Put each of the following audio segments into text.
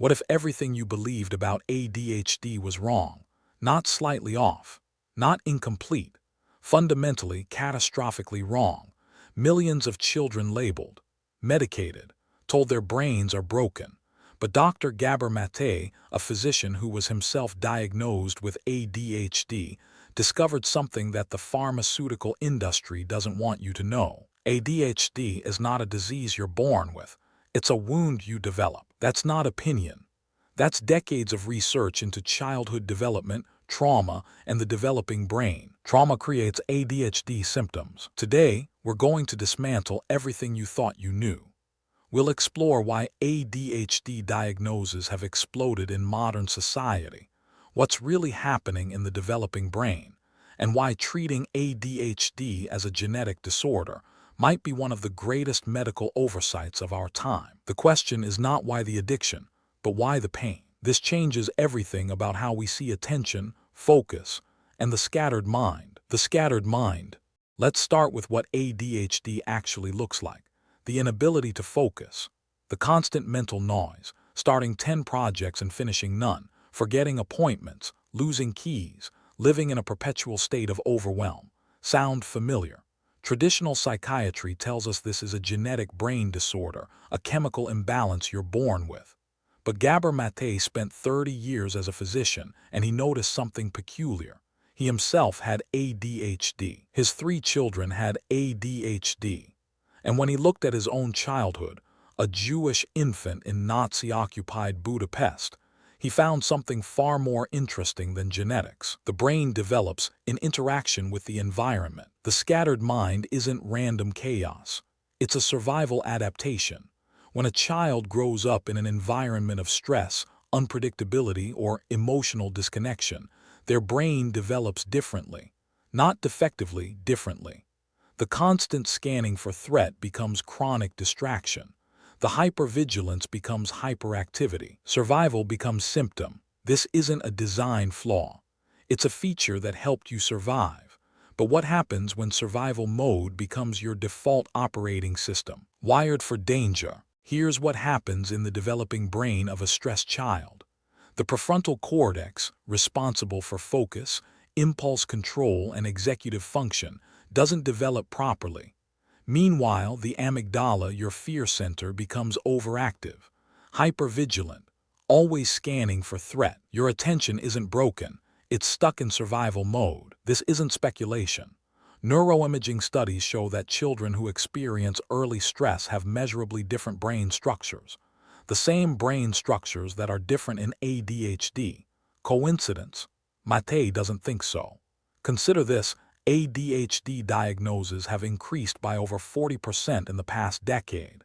What if everything you believed about ADHD was wrong, not slightly off, not incomplete, fundamentally, catastrophically wrong? Millions of children labeled, medicated, told their brains are broken. But Dr. Gabor Maté, a physician who was himself diagnosed with ADHD, discovered something that the pharmaceutical industry doesn't want you to know. ADHD is not a disease you're born with. It's a wound you develop. That's not opinion. That's decades of research into childhood development, trauma, and the developing brain. Trauma creates ADHD symptoms. Today, we're going to dismantle everything you thought you knew. We'll explore why ADHD diagnoses have exploded in modern society, what's really happening in the developing brain, and why treating ADHD as a genetic disorder might be one of the greatest medical oversights of our time. The question is not why the addiction, but why the pain. This changes everything about how we see attention, focus, and the scattered mind. The scattered mind. Let's start with what ADHD actually looks like. The inability to focus, the constant mental noise, starting 10 projects and finishing none, forgetting appointments, losing keys, living in a perpetual state of overwhelm. Sound familiar? Traditional psychiatry tells us this is a genetic brain disorder, a chemical imbalance you're born with. But Gabor Maté spent 30 years as a physician, and he noticed something peculiar. He himself had ADHD. His 3 children had ADHD. And when he looked at his own childhood, a Jewish infant in Nazi-occupied Budapest, he found something far more interesting than genetics. The brain develops in interaction with the environment. The scattered mind isn't random chaos. It's a survival adaptation. When a child grows up in an environment of stress, unpredictability, or emotional disconnection, their brain develops differently. Not defectively, differently. The constant scanning for threat becomes chronic distraction. The hypervigilance becomes hyperactivity. Survival becomes symptom. This isn't a design flaw. It's a feature that helped you survive. But what happens when survival mode becomes your default operating system? Wired for danger. Here's what happens in the developing brain of a stressed child. The prefrontal cortex, responsible for focus, impulse control, and executive function, doesn't develop properly. Meanwhile, the amygdala, your fear center, becomes overactive, hypervigilant, always scanning for threat. Your attention isn't broken, it's stuck in survival mode. This isn't speculation. Neuroimaging studies show that children who experience early stress have measurably different brain structures. The same brain structures that are different in ADHD. Coincidence? Maté doesn't think so. Consider this. ADHD diagnoses have increased by over 40% in the past decade.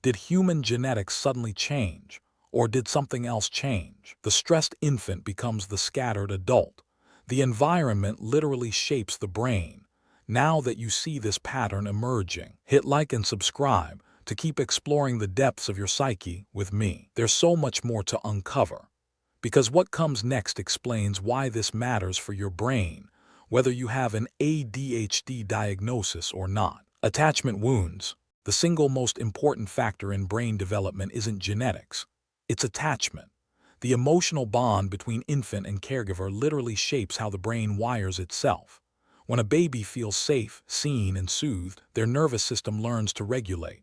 Did human genetics suddenly change, or did something else change? The stressed infant becomes the scattered adult. The environment literally shapes the brain. Now that you see this pattern emerging, hit like and subscribe to keep exploring the depths of your psyche with me. There's so much more to uncover, because what comes next explains why this matters for your brain, whether you have an ADHD diagnosis or not. Attachment wounds. The single most important factor in brain development isn't genetics. It's attachment. The emotional bond between infant and caregiver literally shapes how the brain wires itself. When a baby feels safe, seen, and soothed, their nervous system learns to regulate.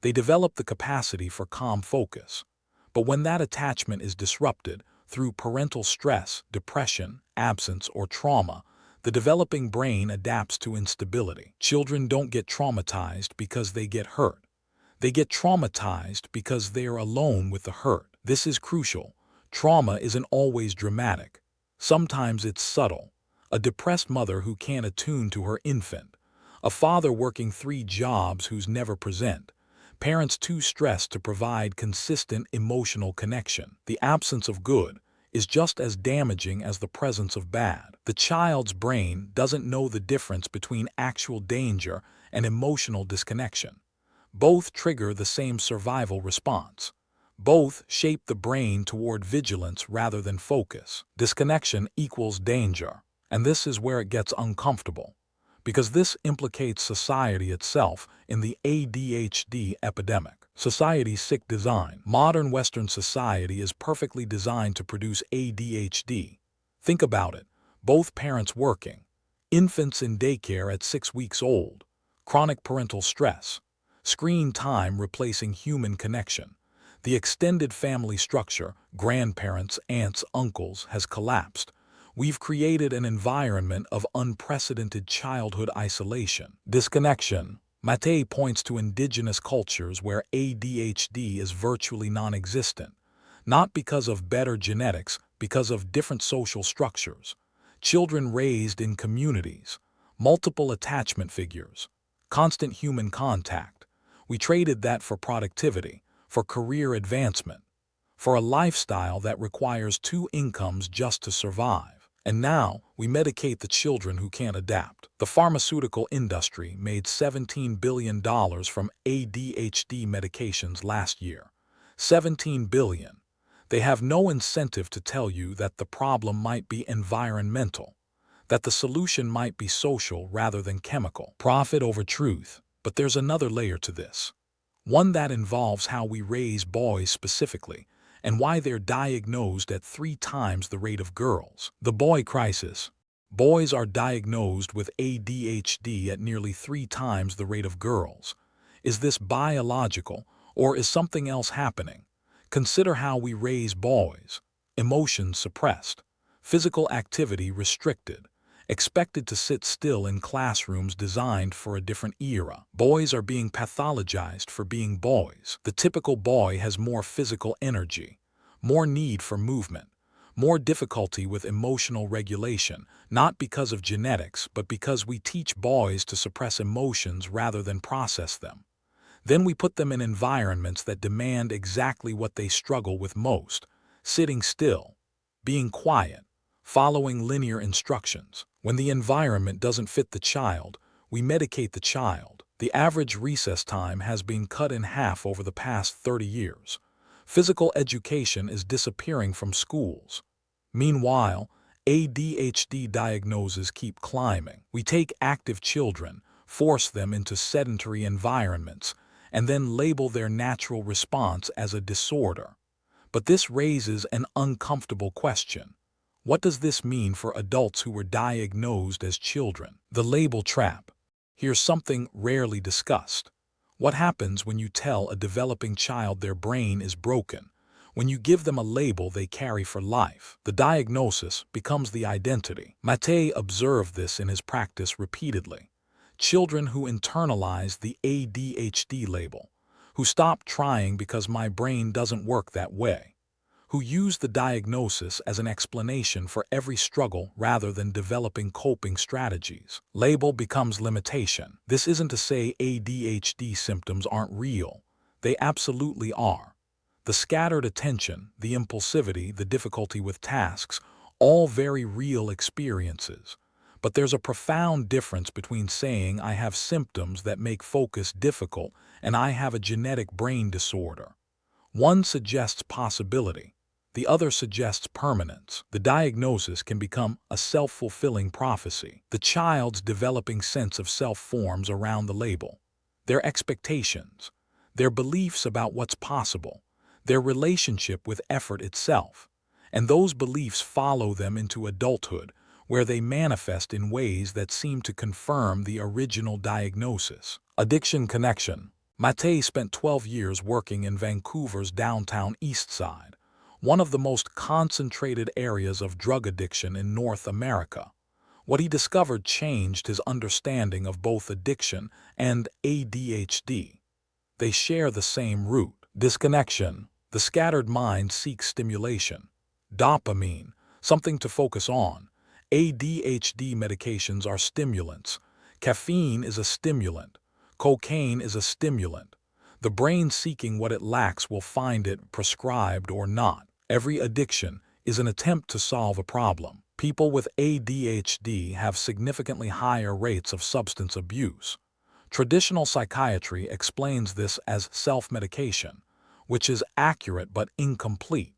They develop the capacity for calm focus. But when that attachment is disrupted through parental stress, depression, absence, or trauma, the developing brain adapts to instability. Children don't get traumatized because they get hurt. They get traumatized because they are alone with the hurt. This is crucial. Trauma isn't always dramatic. Sometimes it's subtle. A depressed mother who can't attune to her infant. A father working 3 jobs who's never present. Parents too stressed to provide consistent emotional connection. The absence of good is just as damaging as the presence of bad. The child's brain doesn't know the difference between actual danger and emotional disconnection. Both trigger the same survival response. Both shape the brain toward vigilance rather than focus. Disconnection equals danger. And this is where it gets uncomfortable, because this implicates society itself in the ADHD epidemic. Society's sick design. Modern Western society is perfectly designed to produce ADHD. Think about it. Both parents working, infants in daycare at 6 weeks old, chronic parental stress, screen time replacing human connection. The extended family structure, grandparents, aunts, uncles, has collapsed. We've created an environment of unprecedented childhood isolation. Disconnection. Maté points to indigenous cultures where ADHD is virtually non-existent, not because of better genetics, because of different social structures. Children raised in communities, multiple attachment figures, constant human contact. We traded that for productivity, for career advancement, for a lifestyle that requires 2 incomes just to survive. And now, we medicate the children who can't adapt. The pharmaceutical industry made $17 billion from ADHD medications last year. $17 billion. They have no incentive to tell you that the problem might be environmental, that the solution might be social rather than chemical. Profit over truth. But there's another layer to this. One that involves how we raise boys specifically, and why they're diagnosed at 3 times the rate of girls. The boy crisis. Boys are diagnosed with ADHD at nearly 3 times the rate of girls. Is this biological, or is something else happening? Consider how we raise boys. Emotions suppressed, physical activity restricted, expected to sit still in classrooms designed for a different era. Boys are being pathologized for being boys. The typical boy has more physical energy, more need for movement, more difficulty with emotional regulation, not because of genetics, but because we teach boys to suppress emotions rather than process them. Then we put them in environments that demand exactly what they struggle with most: sitting still, being quiet, following linear instructions. When the environment doesn't fit the child, we medicate the child. The average recess time has been cut in half over the past 30 years. Physical education is disappearing from schools. Meanwhile, ADHD diagnoses keep climbing. We take active children, force them into sedentary environments, and then label their natural response as a disorder. But this raises an uncomfortable question. What does this mean for adults who were diagnosed as children? The label trap. Here's something rarely discussed. What happens when you tell a developing child their brain is broken? When you give them a label they carry for life, the diagnosis becomes the identity. Maté observed this in his practice repeatedly. Children who internalize the ADHD label, who stop trying because my brain doesn't work that way, who use the diagnosis as an explanation for every struggle rather than developing coping strategies. Label becomes limitation. This isn't to say ADHD symptoms aren't real. They absolutely are. The scattered attention, the impulsivity, the difficulty with tasks, all very real experiences. But there's a profound difference between saying I have symptoms that make focus difficult and I have a genetic brain disorder. One suggests possibility. The other suggests permanence. The diagnosis can become a self-fulfilling prophecy. The child's developing sense of self forms around the label. Their expectations, their beliefs about what's possible, their relationship with effort itself. And those beliefs follow them into adulthood, where they manifest in ways that seem to confirm the original diagnosis. Addiction connection. Maté spent 12 years working in Vancouver's downtown East Side, one of the most concentrated areas of drug addiction in North America. What he discovered changed his understanding of both addiction and ADHD. They share the same root. Disconnection. The scattered mind seeks stimulation. Dopamine, something to focus on. ADHD medications are stimulants. Caffeine is a stimulant. Cocaine is a stimulant. The brain seeking what it lacks will find it, prescribed or not. Every addiction is an attempt to solve a problem. People with ADHD have significantly higher rates of substance abuse. Traditional psychiatry explains this as self-medication, which is accurate but incomplete.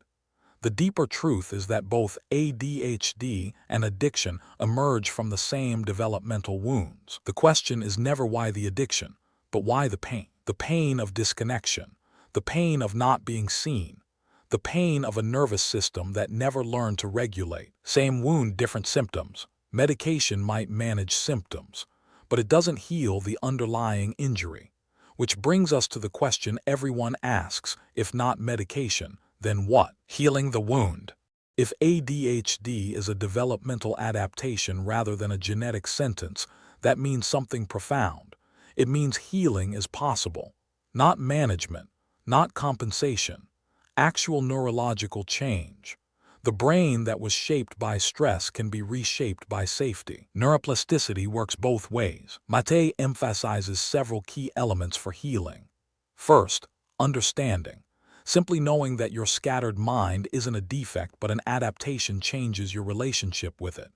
The deeper truth is that both ADHD and addiction emerge from the same developmental wounds. The question is never why the addiction, but why the pain. The pain of disconnection, the pain of not being seen, the pain of a nervous system that never learned to regulate. Same wound, different symptoms. Medication might manage symptoms, but it doesn't heal the underlying injury. Which brings us to the question everyone asks: if not medication, then what? Healing the wound. If ADHD is a developmental adaptation rather than a genetic sentence, that means something profound. It means healing is possible. Not management, not compensation. Actual neurological change. The brain that was shaped by stress can be reshaped by safety. Neuroplasticity works both ways. Maté emphasizes several key elements for healing. First, understanding. Simply knowing that your scattered mind isn't a defect but an adaptation changes your relationship with it.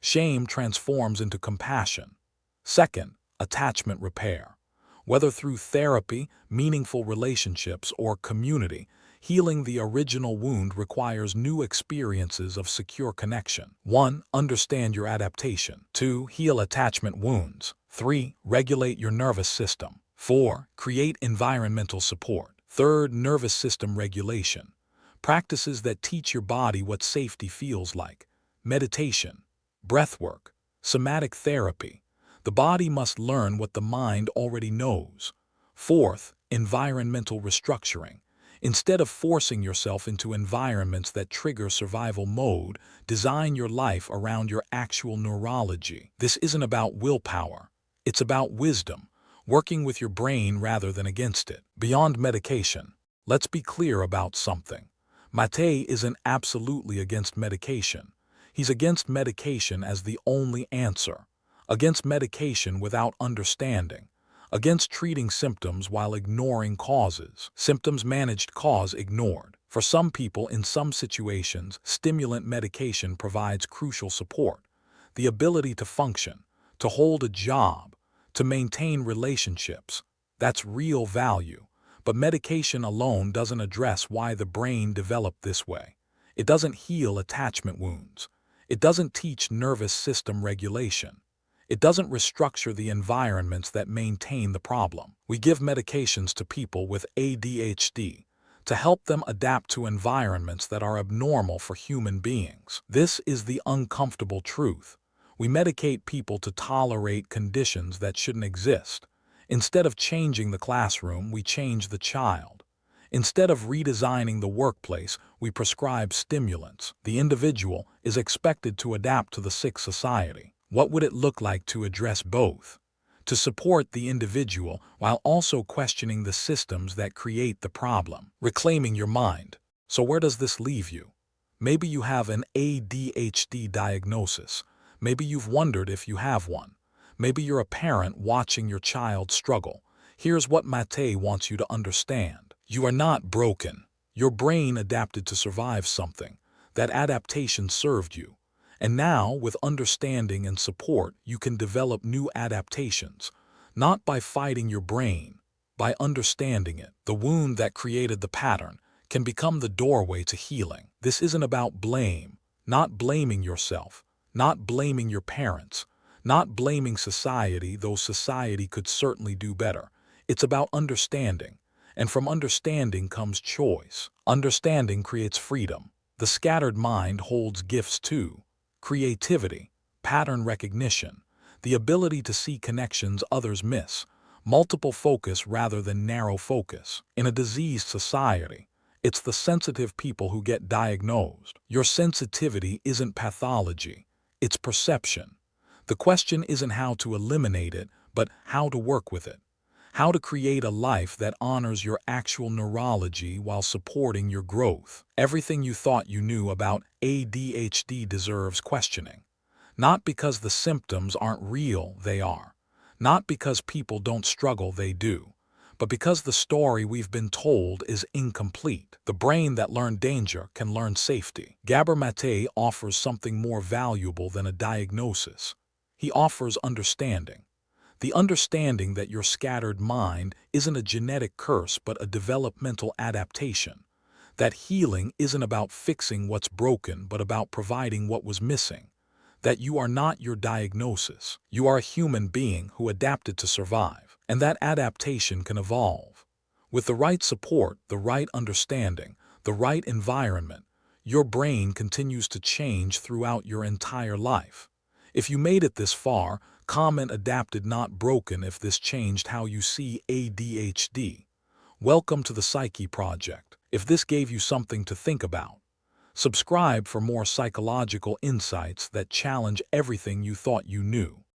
Shame transforms into compassion. Second, attachment repair. Whether through therapy, meaningful relationships, or community, healing the original wound requires new experiences of secure connection. 1. Understand your adaptation. 2. Heal attachment wounds. 3. Regulate your nervous system. 4. Create environmental support. Third, nervous system regulation. Practices that teach your body what safety feels like. Meditation, breathwork, somatic therapy. The body must learn what the mind already knows. Fourth, environmental restructuring. Instead of forcing yourself into environments that trigger survival mode, design your life around your actual neurology. This isn't about willpower. It's about wisdom, working with your brain rather than against it. Beyond medication, let's be clear about something. Maté isn't absolutely against medication. He's against medication as the only answer, against medication without understanding, against treating symptoms while ignoring causes. Symptoms managed, cause ignored. For some people, in some situations, stimulant medication provides crucial support, the ability to function, to hold a job, to maintain relationships. That's real value. But medication alone doesn't address why the brain developed this way. It doesn't heal attachment wounds. It doesn't teach nervous system regulation. It doesn't restructure the environments that maintain the problem. We give medications to people with ADHD to help them adapt to environments that are abnormal for human beings. This is the uncomfortable truth. We medicate people to tolerate conditions that shouldn't exist. Instead of changing the classroom, we change the child. Instead of redesigning the workplace, we prescribe stimulants. The individual is expected to adapt to the sick society. What would it look like to address both? To support the individual while also questioning the systems that create the problem. Reclaiming your mind. So where does this leave you? Maybe you have an ADHD diagnosis. Maybe you've wondered if you have one. Maybe you're a parent watching your child struggle. Here's what Maté wants you to understand. You are not broken. Your brain adapted to survive something. That adaptation served you. And now, with understanding and support, you can develop new adaptations, not by fighting your brain, by understanding it. The wound that created the pattern can become the doorway to healing. This isn't about blame, not blaming yourself, not blaming your parents, not blaming society, though society could certainly do better. It's about understanding, and from understanding comes choice. Understanding creates freedom. The scattered mind holds gifts too. Creativity, pattern recognition, the ability to see connections others miss, multiple focus rather than narrow focus. In a diseased society, it's the sensitive people who get diagnosed. Your sensitivity isn't pathology, it's perception. The question isn't how to eliminate it, but how to work with it. How to create a life that honors your actual neurology while supporting your growth. Everything you thought you knew about ADHD deserves questioning. Not because the symptoms aren't real, they are. Not because people don't struggle, they do. But because the story we've been told is incomplete. The brain that learned danger can learn safety. Gabor Maté offers something more valuable than a diagnosis. He offers understanding. The understanding that your scattered mind isn't a genetic curse but a developmental adaptation. That healing isn't about fixing what's broken but about providing what was missing. That you are not your diagnosis. You are a human being who adapted to survive. And that adaptation can evolve. With the right support, the right understanding, the right environment, your brain continues to change throughout your entire life. If you made it this far, comment adapted not broken if this changed how you see ADHD. Welcome to the Psyche Project. If this gave you something to think about, subscribe for more psychological insights that challenge everything you thought you knew.